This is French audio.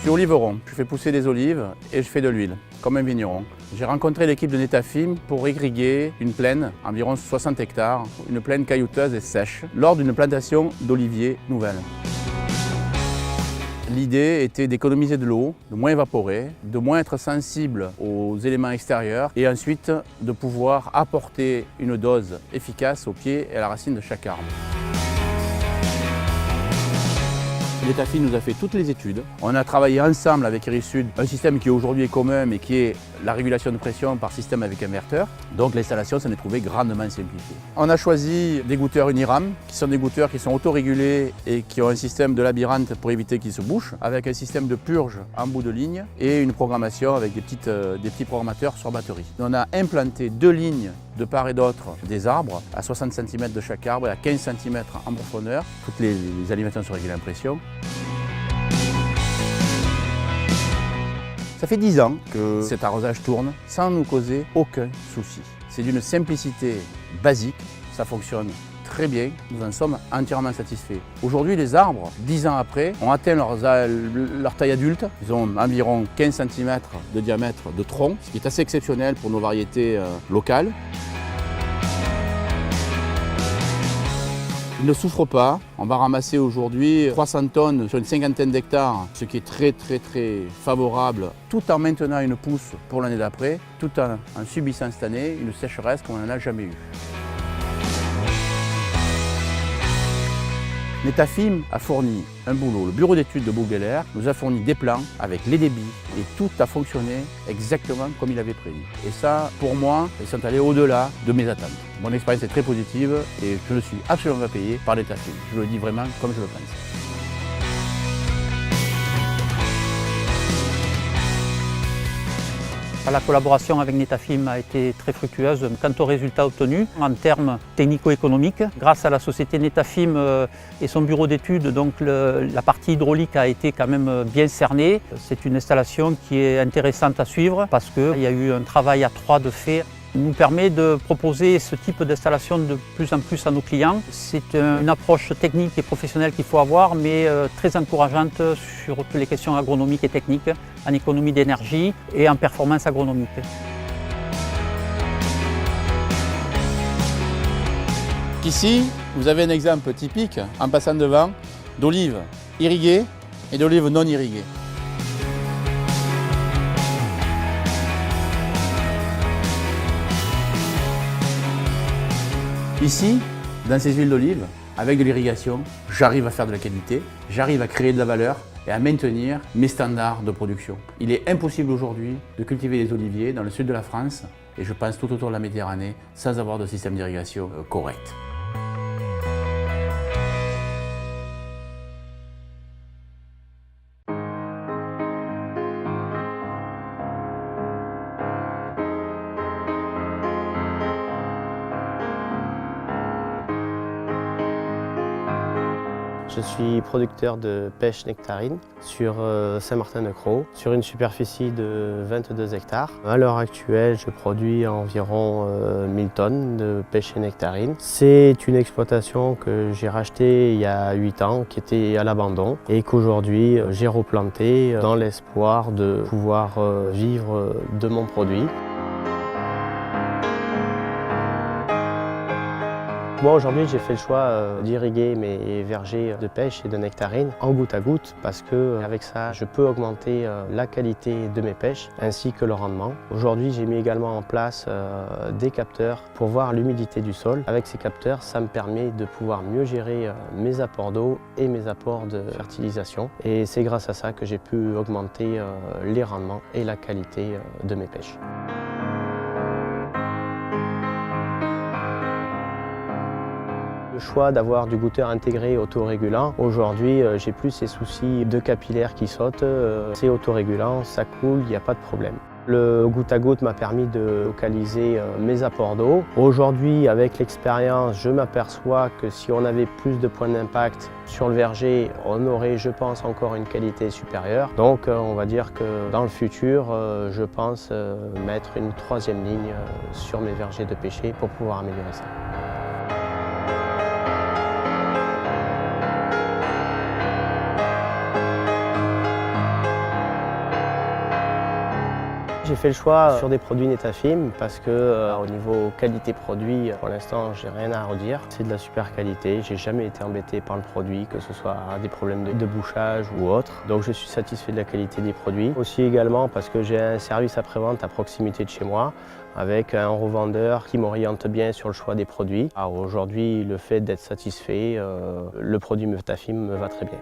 suis oliveron, je fais pousser des olives et je fais de l'huile, comme un vigneron. J'ai rencontré l'équipe de Netafim pour irriguer une plaine, environ 60 hectares, une plaine caillouteuse et sèche, lors d'une plantation d'oliviers nouvelle. L'idée était d'économiser de l'eau, de moins évaporer, de moins être sensible aux éléments extérieurs et ensuite de pouvoir apporter une dose efficace au pied et à la racine de chaque arbre. Netafim nous a fait toutes les études. On a travaillé ensemble avec Irisud, un système qui aujourd'hui est commun mais qui est la régulation de pression par système avec inverteur. Donc l'installation s'en est trouvée grandement simplifiée. On a choisi des goûteurs Uniram, qui sont des goûteurs qui sont autorégulés et qui ont un système de labyrinthe pour éviter qu'ils se bouchent, avec un système de purge en bout de ligne et une programmation avec des petits programmateurs sur batterie. On a implanté 2 lignes de part et d'autre des arbres, à 60 cm de chaque arbre et à 15 cm en profondeur. Toutes les alimentations sont régulées en pression. Ça fait 10 ans que cet arrosage tourne sans nous causer aucun souci. C'est d'une simplicité basique, ça fonctionne très bien, nous en sommes entièrement satisfaits. Aujourd'hui, les arbres, 10 ans après, ont atteint leur taille adulte. Ils ont environ 15 cm de diamètre de tronc, ce qui est assez exceptionnel pour nos variétés locales. Ils ne souffrent pas. On va ramasser aujourd'hui 300 tonnes sur une cinquantaine d'hectares, ce qui est très favorable, tout en maintenant une pousse pour l'année d'après, tout en subissant cette année une sécheresse qu'on n'en a jamais eue. Netafim a fourni un boulot. Le bureau d'études de Bougueler nous a fourni des plans avec les débits et tout a fonctionné exactement comme il avait prévu. Et ça, pour moi, ils sont allés au-delà de mes attentes. Mon expérience est très positive et je ne suis absolument pas payé par Netafim. Je le dis vraiment comme je le pense. La collaboration avec Netafim a été très fructueuse quant aux résultats obtenus en termes technico-économiques. Grâce à la société Netafim et son bureau d'études, donc la partie hydraulique a été quand même bien cernée. C'est une installation qui est intéressante à suivre parce qu'il y a eu un travail à 3 de fait. Nous permet de proposer ce type d'installation de plus en plus à nos clients. C'est une approche technique et professionnelle qu'il faut avoir, mais très encourageante sur toutes les questions agronomiques et techniques, en économie d'énergie et en performance agronomique. Ici, vous avez un exemple typique, en passant devant, d'olives irriguées et d'olives non irriguées. Ici, dans ces huiles d'olive, avec de l'irrigation, j'arrive à faire de la qualité, j'arrive à créer de la valeur et à maintenir mes standards de production. Il est impossible aujourd'hui de cultiver des oliviers dans le sud de la France et je pense tout autour de la Méditerranée sans avoir de système d'irrigation correct. Je suis producteur de pêche nectarine sur Saint-Martin-de-Crau, sur une superficie de 22 hectares. À l'heure actuelle, je produis environ 1000 tonnes de pêche et nectarine. C'est une exploitation que j'ai rachetée il y a 8 ans, qui était à l'abandon et qu'aujourd'hui j'ai replanté dans l'espoir de pouvoir vivre de mon produit. Moi aujourd'hui j'ai fait le choix d'irriguer mes vergers de pêche et de nectarine en goutte à goutte parce que avec ça je peux augmenter la qualité de mes pêches ainsi que le rendement. Aujourd'hui j'ai mis également en place des capteurs pour voir l'humidité du sol. Avec ces capteurs ça me permet de pouvoir mieux gérer mes apports d'eau et mes apports de fertilisation et c'est grâce à ça que j'ai pu augmenter les rendements et la qualité de mes pêches. Le choix d'avoir du goûteur intégré autorégulant, aujourd'hui j'ai plus ces soucis de capillaires qui sautent, c'est autorégulant, ça coule, il n'y a pas de problème. Le goutte à goutte m'a permis de localiser mes apports d'eau. Aujourd'hui, avec l'expérience, je m'aperçois que si on avait plus de points d'impact sur le verger, on aurait, je pense, encore une qualité supérieure. Donc on va dire que dans le futur, je pense mettre une 3e ligne sur mes vergers de pêcher pour pouvoir améliorer ça. J'ai fait le choix sur des produits Netafim parce que au niveau qualité produit, pour l'instant, j'ai rien à redire. C'est de la super qualité. J'ai jamais été embêté par le produit, que ce soit des problèmes de bouchage ou autre. Donc je suis satisfait de la qualité des produits. Aussi également parce que j'ai un service après-vente à proximité de chez moi avec un revendeur qui m'oriente bien sur le choix des produits. Aujourd'hui, le fait d'être satisfait, le produit Netafim me va très bien.